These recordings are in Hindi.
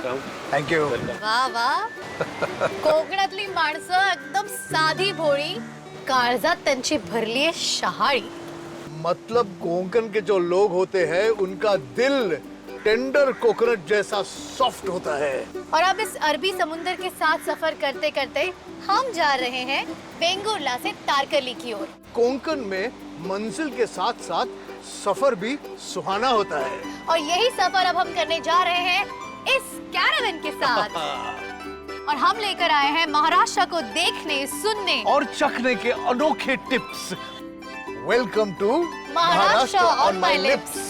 वेलकम. Thank you. वा वा कोकणातली माणसं एकदम साधी भोळी, काळजात त्यांची भरली आहे शहाळी. मतलब कोंकण के जो लोग होते हैं उनका दिल टेंडर कोकोनट जैसा सॉफ्ट होता है. और अब इस अरबी समुंदर के साथ सफर करते करते हम जा रहे हैं वेंगुर्ला से तारकर्ली की ओर. कोंकण में मंजिल के साथ साथ सफर भी सुहाना होता है. और यही सफर अब हम करने जा रहे हैं इस कैरावन के साथ. और हम लेकर आए हैं महाराष्ट्र को देखने, सुनने और चखने के अनोखे tips. Welcome to Maharashtra on my lips.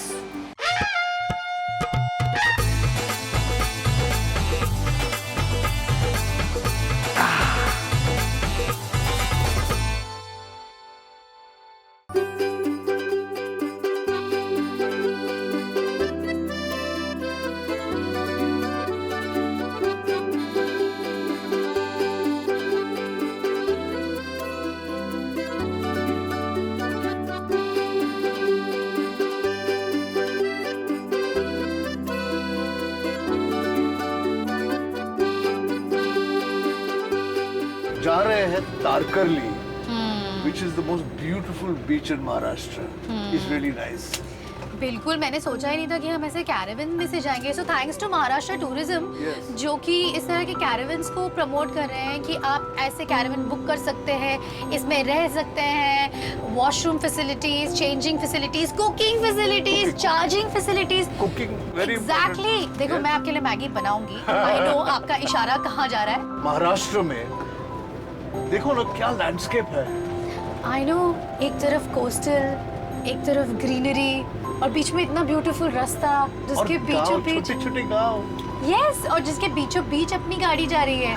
जा रहे हैं Tarkarli, which is the most beautiful beach in Maharashtra. It's really nice. बिल्कुल, मैंने सोचा ही नहीं था कि हम ऐसे कैरावन में से जाएंगे. So thanks to Maharashtra tourism Yes. जो कि इस तरह के कैरावन्स को प्रमोट कर रहे हैं कि आप ऐसे कैरावन बुक कर सकते हैं, इसमें रह सकते हैं, washroom facilities, changing facilities, cooking facilities, charging facilities. Cooking very exactly. important. देखो Yes. मैं आपके लिए मैगी बनाऊंगी. आई नो आपका इशारा कहाँ जा रहा है. महाराष्ट्र में देखो ना क्या लैंडस्केप है. आई नो, एक तरफ कोस्टल, एक तरफ ग्रीनरी और बीच में इतना ब्यूटीफुल रास्ता जिसके बीचों बीच छोटे छोटे गाँव. यस और जिसके बीचों बीच अपनी गाड़ी जा रही है.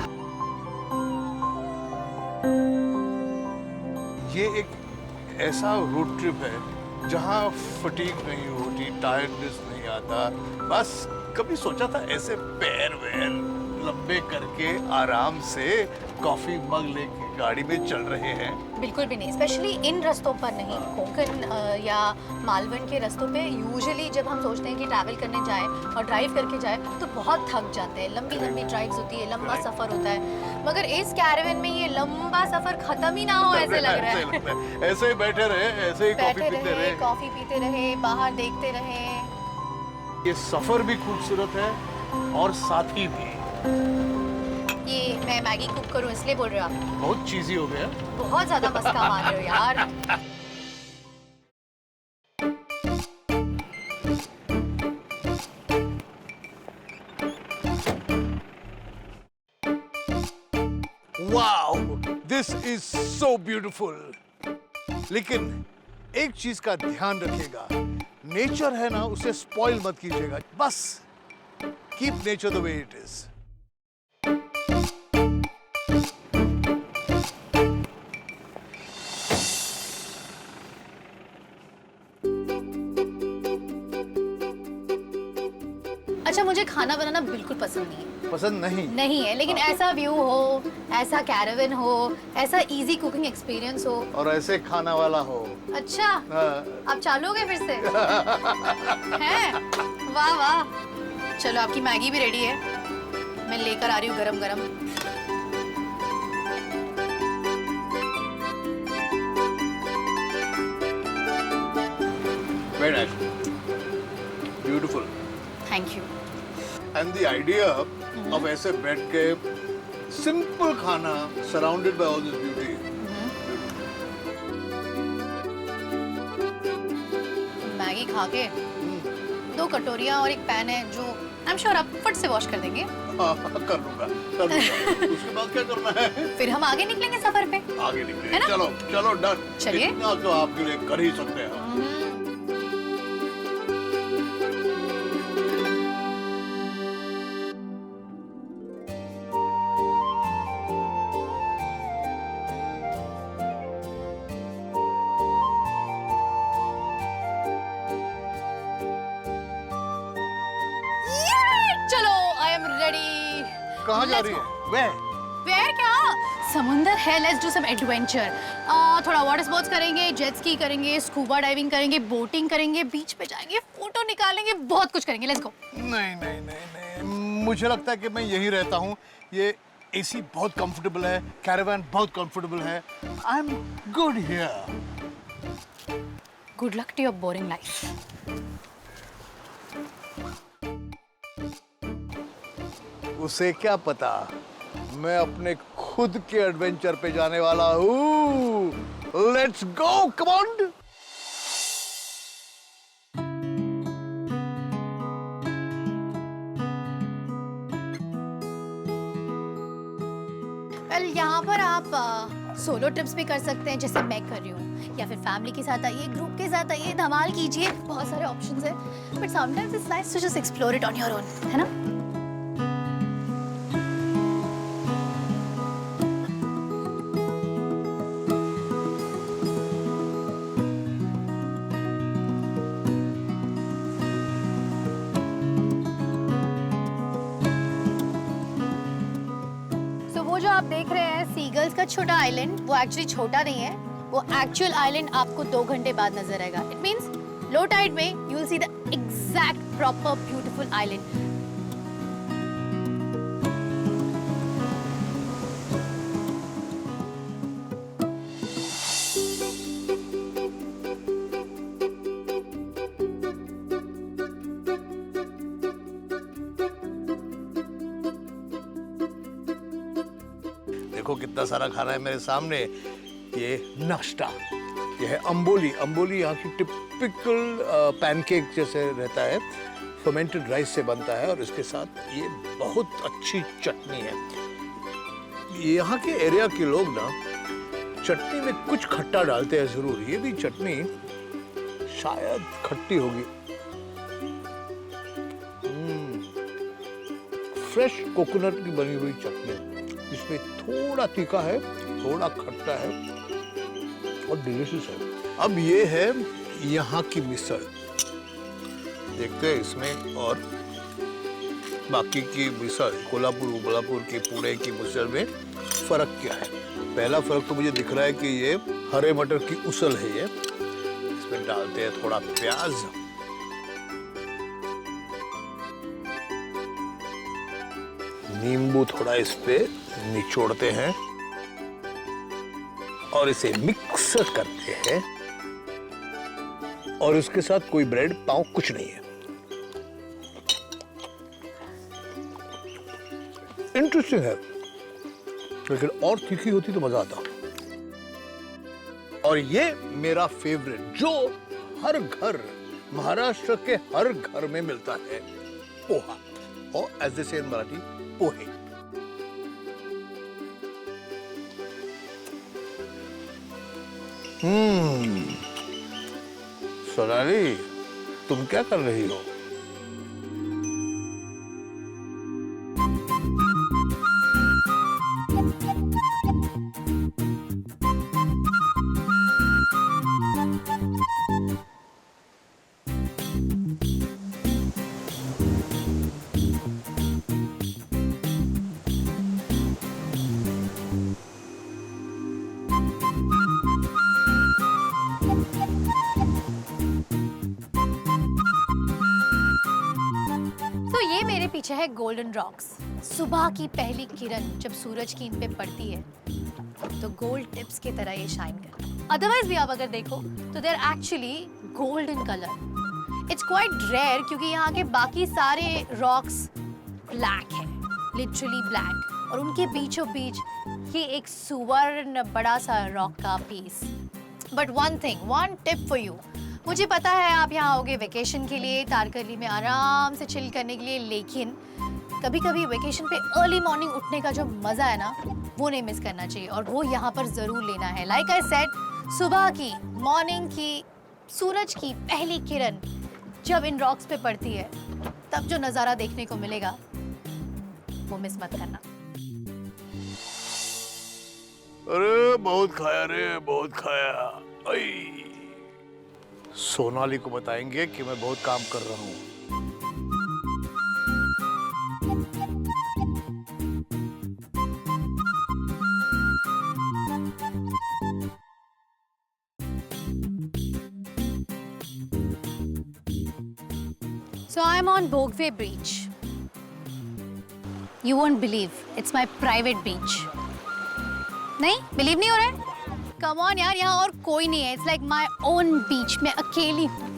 ये एक ऐसा रोड ट्रिप है जहाँ फटीग नहीं होती, टायर्डनेस नहीं आता. बस कभी सोचा था ऐसे पैर वैर लंबे करके आराम से कॉफी मग लेके गाड़ी में चल रहे हैं. बिल्कुल भी नहीं, स्पेशली इन रास्तों पर नहीं. कोंकण या मालवण के रास्तों पे यूजुअली जब हम सोचते हैं कि ट्रैवल करने जाएं और ड्राइव करके जाएं तो बहुत थक जाते हैं. लंबी लंबी ड्राइव्स होती है, लंबा सफर होता है. मगर इस कैरावन में ये लंबा सफर खत्म ही ना हो ऐसे लग रहा है. ऐसे ही बैठे रहे, ऐसे ही कॉफी बैठे पीते रहे, रहे. कॉफी पीते रहे, बाहर देखते रहे. ये सफर भी खूबसूरत है और साथी भी. ये मैं मैगी कुक करूं इसलिए बोल रहे हो आप? बहुत चीजी हो गया. बहुत ज्यादा मस्का मार रहे हो यार. Wow, this is so beautiful. लेकिन एक चीज का ध्यान रखिएगा, नेचर है ना उसे स्पॉइल मत कीजिएगा. बस keep nature the way it is. अच्छा, मुझे खाना बनाना बिल्कुल पसंद नहीं है. पसंद नहीं है, लेकिन ऐसा व्यू हो, ऐसा कैरावन हो, ऐसा इजी कुकिंग एक्सपीरियंस हो. और ऐसे खाना वाला हो. अच्छा, हाँ. आप चालू हो गए फिर से? हैं? वाह वाह. चलो आपकी मैगी भी रेडी है, मैं लेकर आ रही हूँ गरम गरम. Very nice. Beautiful. Thank you. And the idea of ऐसे बैठ के simple खाना surrounded by all this beauty. Maggi खा के 2 कटोरियाँ और एक पैन है जो आई एम श्योर आप फट से वॉश कर देंगे. हाँ, कर लूंगा. उसके बाद क्या करना है? फिर हम आगे निकलेंगे सफर पे. आगे निकले. है ना? चलो चलो डन. चलिए. इतना तो आपके लिए कर ही सकते हैं. चलो आई एम रेडी. कहाँ जा रही है? Where? वेयर क्या? समुंदर है, लेट्स डू सम एडवेंचर. थोड़ा वाटर स्पोर्ट्स करेंगे, जेट स्की करेंगे, स्कूबा डाइविंग करेंगे, बोटिंग करेंगे, बीच पे जाएंगे, फोटो निकालेंगे, बहुत कुछ करेंगे. Let's go. नहीं नहीं नहीं नहीं, मुझे लगता है कि मैं यहीं रहता हूँ। ये एसी बहुत कंफर्टेबल है, कैरावान बहुत कंफर्टेबल है। I am good here. Good luck to your boring life. उसे क्या पता, मैं अपने खुद के एडवेंचर पे जाने वाला हूँ। Let's go, come on. Well यहाँ पर आप सोलो ट्रिप्स भी कर सकते हैं जैसे मैं कर रही हूँ, या फिर फैमिली के साथ आइए, ग्रुप के साथ आइए, धमाल कीजिए, बहुत सारे ऑप्शंस हैं। But sometimes it's nice to just explore it on your own, है ना? वो जो आप देख रहे हैं सीगल्स का छोटा आइलैंड, वो एक्चुअली छोटा नहीं है, वो एक्चुअल आइलैंड आपको 2 घंटे बाद नजर आएगा। इट मींस लो टाइड में you will see the exact proper beautiful island. देखो कितना सारा खाना है मेरे सामने। ये नाश्ता, ये है अंबोली। अंबोली यहाँ की टिपिकल पैनकेक जैसे रहता है, फर्मेंटेड राइस से बनता है, और इसके साथ ये बहुत अच्छी चटनी है। यहाँ के एरिया के लोग ना चटनी में कुछ खट्टा डालते हैं जरूर। ये भी चटनी शायद खट्टी होगी। फ्रेश कोकोनट की बनी हुई चटनी, इसमें थोड़ा तीखा है, थोड़ा खट्टा है और डिलीशियस है। अब ये है यहाँ की मिसल, देखते हैं इसमें और बाकी की मिसल, कोल्हापुर की पुणे की मिसल में फर्क क्या है। पहला फर्क तो मुझे दिख रहा है कि ये हरे मटर की उसल है। ये इसमें डालते हैं थोड़ा प्याज, नींबू थोड़ा इस पे निचोड़ते हैं और इसे मिक्स करते हैं, और इसके साथ कोई ब्रेड पाव कुछ नहीं है। इंटरेस्टिंग है, लेकिन और तीखी होती तो मजा आता। और ये मेरा फेवरेट जो हर घर, महाराष्ट्र के हर घर में मिलता है, पोहा, और एज दे से इन मराठी, पोहे। सोनाली, तुम क्या कर रही हो? पीछे है गोल्डन रॉक्स। सुबह की पहली किरण जब सूरज की इन पे पड़ती है तो गोल्ड टिप्स की तरह ये शाइन करता है। अदरवाइज भी आप अगर देखो तो they are actually golden colour. It's quite rare क्योंकि यहाँ के बाकी सारे रॉक्स ब्लैक है, लिटरली ब्लैक, और उनके बीचों बीच ये एक सुवर्ण बड़ा सा रॉक का piece. But one thing, one tip for you, मुझे पता है आप यहाँ आओगे वेकेशन के लिए, तारकर्ली में आराम से चिल करने के लिए, लेकिन कभी कभी वेकेशन पे अर्ली मॉर्निंग उठने का जो मजा है ना, वो नहीं मिस करना चाहिए, और वो यहाँ पर जरूर लेना है। लाइक आई सेड, सुबह की, मॉर्निंग की, सूरज की पहली किरण जब इन रॉक्स पे पड़ती है, तब जो नजारा देखने को मिलेगा वो मिस मत करना। अरे बहुत खाया रे, बहुत खाया। सोनाली को बताएंगे कि मैं बहुत काम कर रहा हूँ। So I'm on Bogve Beach. You won't believe. It's my private beach. नहीं, believe नहीं हो रहा है? Come on यार, यहाँ और कोई नहीं है. It's like my own beach. मैं अकेली हूँ.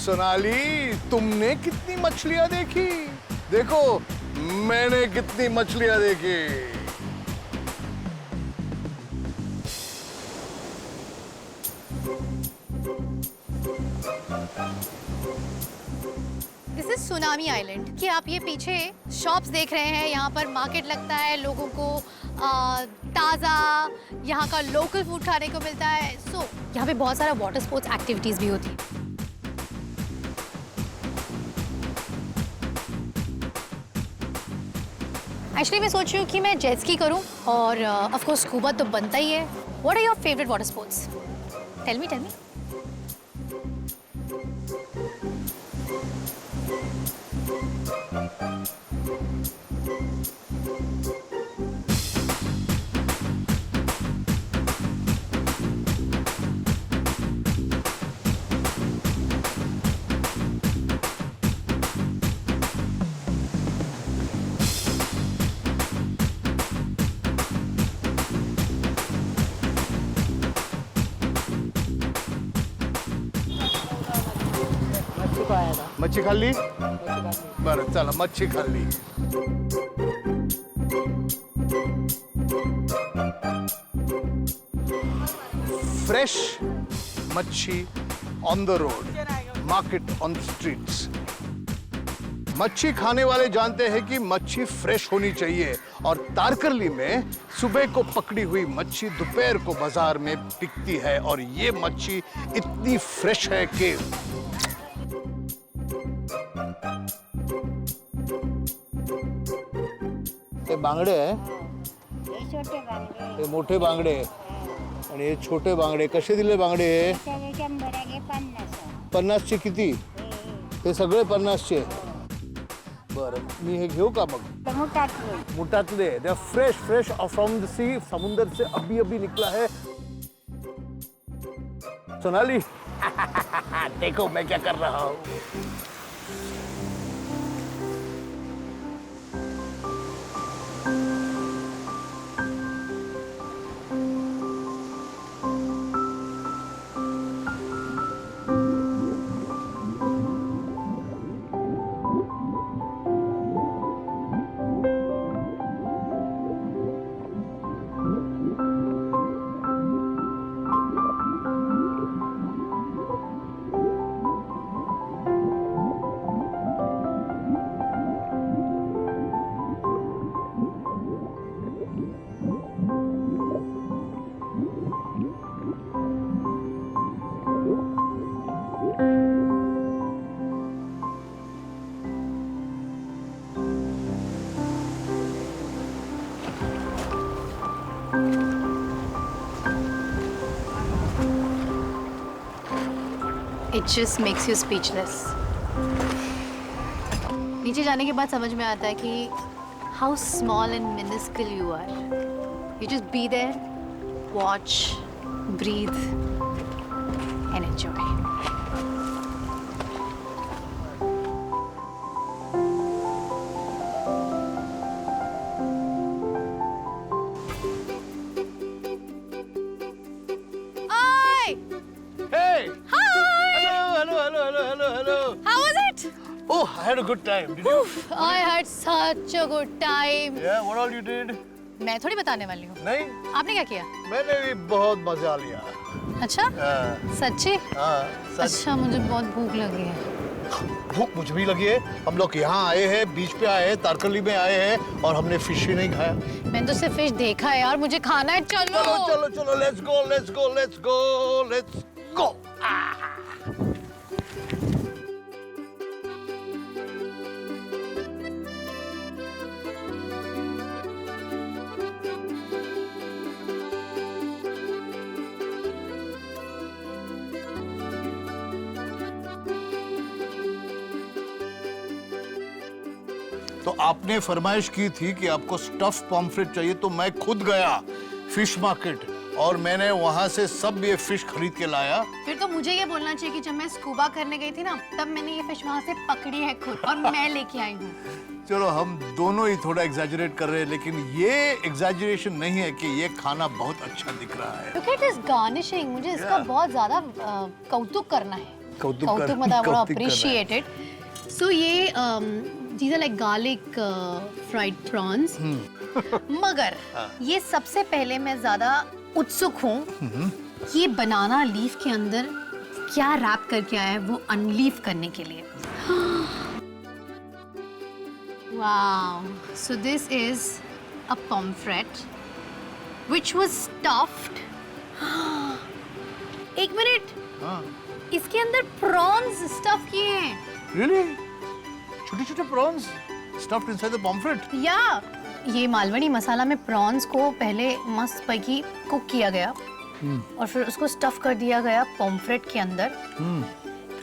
सोनाली, तुमने कितनी मछलियां देखी? देखो, मैंने कितनी मछलियां देखी. This is tsunami island. कि आप ये पीछे शॉप्स देख रहे हैं, यहाँ पर मार्केट लगता है, लोगों को ताज़ा यहाँ का लोकल फूड खाने को मिलता है. सो यहाँ पे बहुत सारा वाटर स्पोर्ट्स एक्टिविटीज़ भी होती है. एक्चुअली मैं सोच रही हूँ कि मैं जेट स्की करूँ और ऑफ कोर्स स्कूबा तो बनता ही है. What are your favourite water sports? Tell me. मच्छी खाल्ली? बरं, चला मच्छी खाल्ली. फ्रेश मच्छी on the road, market on streets. मच्छी खाने वाले जानते हैं कि मच्छी फ्रेश होनी चाहिए और तारकर्ली में सुबह को पकड़ी हुई मच्छी दोपहर को बाजार में बिकती है और ये मच्छी इतनी फ्रेश है कि हे बांगडे आहे, हे छोटे बांगडे हे मोठे बांगडे आणि हे छोटे बांगडे. कसे दिले बांगडे? सगळे 100 आहे 50. 50चे किती? हे सगळे 50चे. बरं, मी हे घेऊ का मग? मुठातले मुठातले. दे फ्रेश फ्रेश फ्रॉम द सी, समुंदर से अभी अभी निकला है. सोनाली, देखो मैं क्या कर रहा हूँ. It just makes you speechless. नीचे जाने के बाद समझ में आता है कि how small and minuscule you are. You just be there, watch, breathe, and enjoy. Hey! Hi! Hello. How was it? Oh, I had a good time. Did you? I had such a good time. Yeah, what all you did? मैं थोड़ी बताने वाली हूँ. नहीं, आपने क्या किया? मैंने भी बहुत मजा लिया. अच्छा? हाँ, सच्ची? हाँ, सच. अच्छा, मुझे बहुत भूख लगी है. भूख मुझे भी लगी है. हम लोग यहाँ आए हैं, बीच पे आए हैं, तारकर्ली में आए हैं और हमने फिश ही नहीं खाया. मैंने तो सिर्फ फिश देखा है यार, मुझे खाना है. चलो. चलो, let's go. तो आपने फरमाइश की थी कि आपको स्टफ पॉम्फ्रेट चाहिए, तो मैं खुद गया फिश मार्केट और मैंने वहां से सब ये फिश खरीद के लाया। फिर तो मुझे ये बोलना चाहिए कि जब मैं स्कूबा करने गई थी ना, तब मैंने ये फिश वहां से पकड़ी है खुद और मैं लेके आई हूँ। चलो हम दोनों ही थोड़ा एग्जैजरेट कर रहे हैं, लेकिन ये एग्जैजरेशन नहीं है कि ये खाना बहुत अच्छा दिख रहा है। Look at this garnishing, मुझे इसका बहुत ज्यादा कौतुक करना है। कौतुक मतलब करना है। अप्रिशिएटेड। सो ये these are like garlic fried prawns। मगर ये सबसे पहले मैं ज्यादा उत्सुक हूँ ये बनाना लीफ के अंदर क्या रैप करके आया है वो अनलीफ करने के लिए। Wow, so this is a pomfret which was stuffed। एक मिनट, इसके अंदर प्रॉन्स स्टफ किए हैं। Really? छोटे-छोटे prawns stuffed inside the pomfret? या ये मालवनी मसाला में प्रॉन्स को पहले मस्त पैकी कुक किया गया और फिर उसको स्टफ कर दिया गया पॉम्फ्रेट के अंदर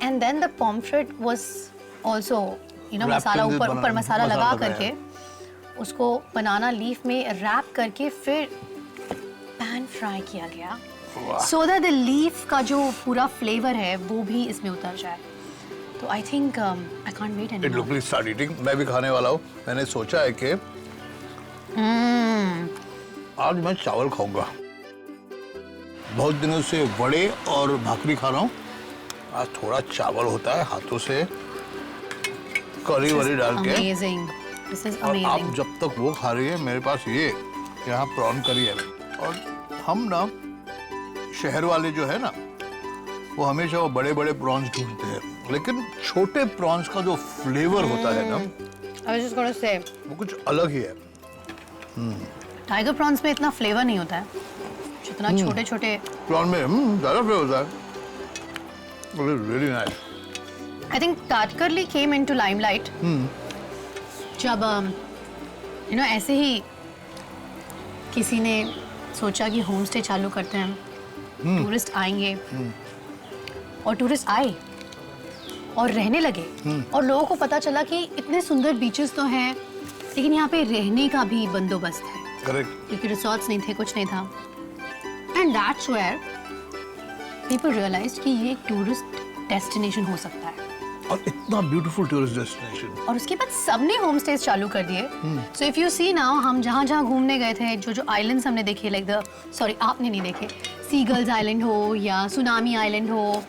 and then the pomfret was also you know मसाला ऊपर मसाला लगा करके उसको बनाना लीफ में रैप करके फिर पैन फ्राई किया गया सो दैट द लीफ का जो पूरा फ्लेवर है वो भी इसमें उतर जाए। तो I think I can't wait anymore. It look like start eating। मैं भी खाने वाला हूँ। मैंने सोचा है कि आज मैं चावल खाऊंगा। बहुत दिनों से वड़े और भाकरी खा रहा हूँ, आज थोड़ा चावल होता है, हाथों से करी वरी डाल के। Amazing. This is और आप amazing. जब तक वो खा रही है, मेरे पास ये यहाँ प्रॉन करी है। और हम ना शहर वाले जो है ना, वो हमेशा वो बड़े बड़े प्रॉन्स ढूंढते हैं, लेकिन छोटे प्रॉन्स का जो फ्लेवर होता है ना, I was just gonna say, वो कुछ अलग ही है। टाइगर प्रॉन्स में इतना फ्लेवर नहीं होता है जितना छोटे छोटे। प्रॉन में ज़्यादा फ्लेवर होता है। Really nice। I think Tarkarli came into limelight जब यू नो ऐसे ही किसी ने सोचा कि होम स्टे चालू करते हैं, टूरिस्ट आएंगे और टूरिस्ट आए और रहने लगे और लोगों को पता चला कि इतने सुंदर बीचेस तो हैं लेकिन यहाँ पे रहने का भी बंदोबस्त है करेक्ट। क्योंकि रिसोर्ट्स नहीं थे, कुछ नहीं था। And that's where people realised कि ये एक टूरिस्ट डेस्टिनेशन हो सकता है और इतना ब्यूटीफुल टूरिस्ट डेस्टिनेशन। और उसके बाद सबने होम स्टेज चालू कर दिए। So if you see now, हम जहाँ जहाँ घूमने गए थे, जो आइलैंड्स हमने देखे, लाइक द सॉरी आपने नहीं देखे, सीगल्स आइलैंड हो या सुनामी आइलैंड हो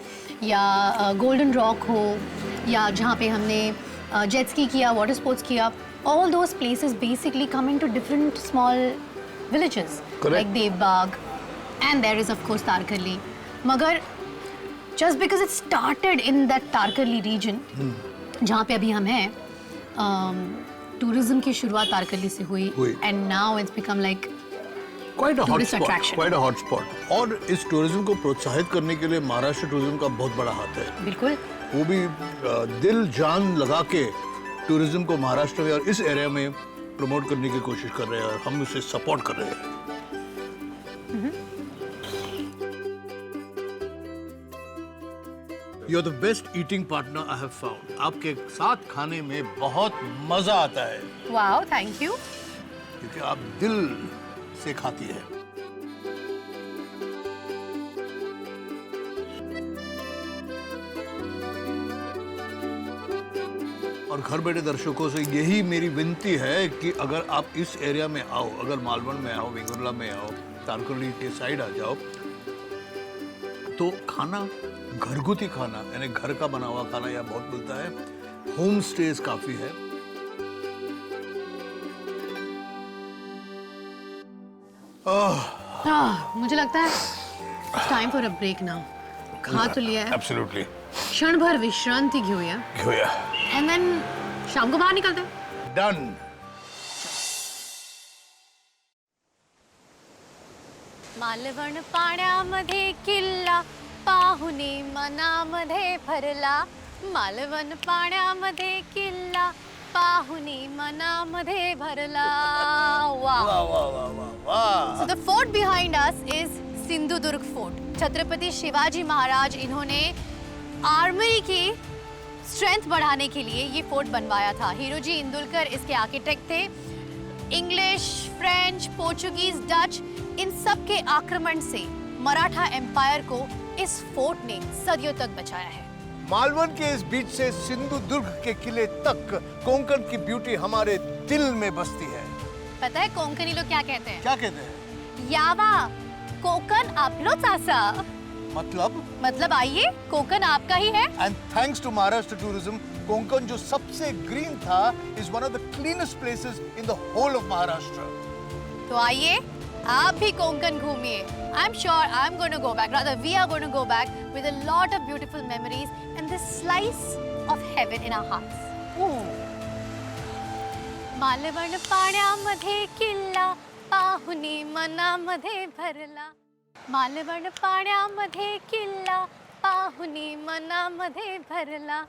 या गोल्डन रॉक हो या जहाँ पे हमने जेट स्की किया, वाटर स्पोर्ट्स किया, all those places basically come into different small villages like Devbag and there is of course Tarkarli. मगर just because it started in that Tarkarli region जहाँ पे अभी हम हैं, tourism की शुरुआत तारकर्ली से हुई and now it's become like quite a hot tourist spot, attraction. quite a hot spot। और इस टूरिज्म को प्रोत्साहित करने के लिए महाराष्ट्र टूरिज्म का बहुत बड़ा हाथ है। बिल्कुल। वो भी दिल जान लगा के टूरिज्म को महाराष्ट्र में और इस एरिया में प्रमोट करने की कोशिश कर रहे हैं और हम उसे सपोर्ट कर रहे हैं। You're the best eating partner I have found। आपके साथ खाने में बहुत मजा आता है। Wow, thank you। क्योंकि आप दिल से खाती है। और घर बैठे दर्शकों से यही मेरी विनती है कि अगर आप इस एरिया में आओ, अगर मालवण में आओ, वेंगुर्ला में आओ, तारकर्ली के साइड आ जाओ, तो खाना घरगुती खाना यानी घर का बना हुआ खाना यहाँ बहुत मिलता है। होम स्टेज काफी है। मुझे लगता है time for a break now. खा तो लिया है, एब्सोल्युटली। क्षण भर विश्रांति घेऊया एंड देन शाम को बाहर निकलते हैं। डन। मालवण पाण्यामध्ये किल्ला, पाहुणे मनामध्ये भरला। मालवण पाण्यामध्ये किल्ला, पाहुणे मनामध्ये भरला। वाह वाह वाह वाह वाह वाह। So the fort behind us is Sindhudurg fort. Chhatrapati Shivaji Maharaj इन्होंने आर्मरी की स्ट्रेंथ बढ़ाने के लिए ये फोर्ट बनवाया था। हीरोजी इंदुलकर इसके आर्किटेक्ट थे। इंग्लिश, फ्रेंच, पोर्चुगीज, डच इन सब के आक्रमण से मराठा एम्पायर को इस फोर्ट ने सदियों तक बचाया है। मालवन के इस बीच से सिंधु दुर्ग के किले तक कोंकण की ब्यूटी हमारे दिल में बसती है। पता है कोंकणी लोग क्या कहते हैं? क्या कहते हैं? यावा कोकण आपलोच आसा। मतलब आइए, कोकण आपका ही है। And thanks to Maharashtra tourism, Konkan जो सबसे ग्रीन था is one of the cleanest places in the whole of Maharashtra. तो आइए, आप भी कोंकण घूमिए। I am sure I am going to go back, rather we are going to go back with a lot of beautiful memories and this slice of heaven in our hearts. Malvan पाण्यामध्ये किल्ला पाहुणी मनामध्ये भरला। मालवण पाण्यामध्ये किल्ला पाहुणी मनामध्ये भरला।